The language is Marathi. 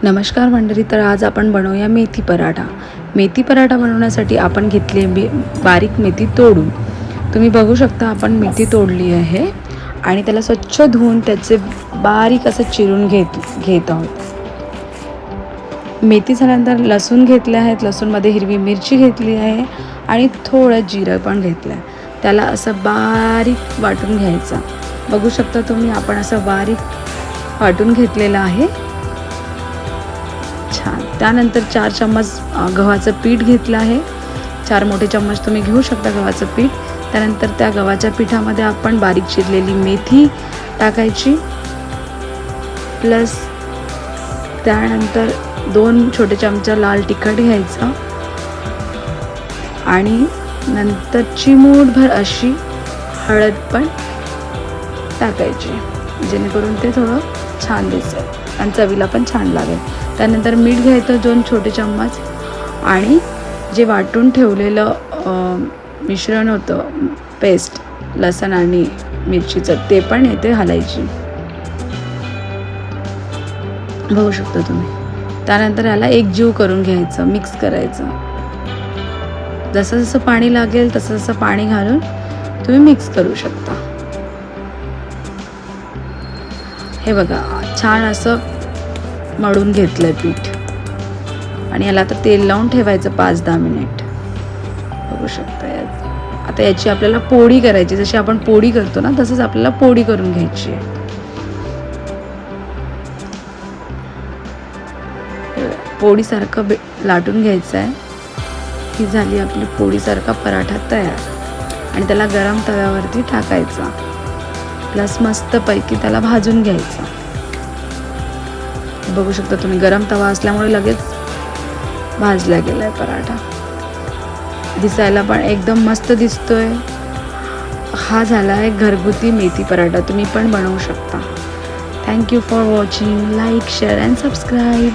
नमस्कार मंडळी, तर आज आपण बनवूया मेथी पराठा. मेथी पराठा बनवण्यासाठी आपण घेतली बारीक मेथी तोडून. तुम्ही बघू शकता आपण मेथी तोडली आहे आणि त्याला स्वच्छ धुवून त्याचे बारीक असं चिरून घेत आहोत. मेथी झाल्यानंतर लसूण घेतले आहेत, लसूणमध्ये हिरवी मिरची घेतली आहे आणि थोडं जिरं पण घेतलं आहे. त्याला असं बारीक वाटून घ्यायचं. बघू शकता तुम्ही, आपण असं बारीक वाटून घेतलेलं आहे. छान. त्यानंतर 4 चम्मच गव्हाचं पीठ घेतलं आहे. 4 मोठे चम्मच तुम्ही घेऊ शकता गव्हाचं पीठ. त्यानंतर त्या गव्हाच्या पिठामध्ये आपण बारीक चिरलेली मेथी टाकायची, प्लस त्यानंतर 2 छोटे चमचा लाल तिखट घ्यायचं आणि नंतर चिमूटभर अशी हळद पण टाकायची, जेणेकरून ते थोडं छान दिसेल आणि चवीला पण छान लागेल. त्यानंतर मीठ घ्यायचं 2 छोटे चम्मच आणि जे वाटून ठेवलेलं मिश्रण होतं, पेस्ट लसूण आणि मिरचीचं, ते पण येथे घालायची. बघू शकता तुम्ही. त्यानंतर याला एकजीव करून घ्यायचं, मिक्स करायचं. जसं जसं पाणी लागेल तसं तसं पाणी घालून तुम्ही मिक्स करू शकता. हे बघा, छान असं मळून घेतलंय पीठ आणि याला आता तेल लावून ठेवायचं 5-10 मिनिट. बघू शकता. आता याची आपल्याला पोळी करायची. जशी आपण पोळी करतो ना, तसंच आपल्याला पोळी करून घ्यायची आहे. पोळीसारखं लाटून घ्यायचं आहे. ही झाली आपली पोळीसारखा पराठा तयार आणि त्याला गरम तव्यावरती टाकायचा, प्लस मस्तपैकी त्याला भाजून घ्यायचं. बघू शकता तुम्ही, गरम तवा असल्यामुळे लगेच भाजला गेलाय पराठा. दिसायला पण एकदम मस्त दिसतोय. हा झाला आहे घरगुती मेथी पराठा. तुम्ही पण बनवू शकता. Thank you for watching. Like, share and subscribe.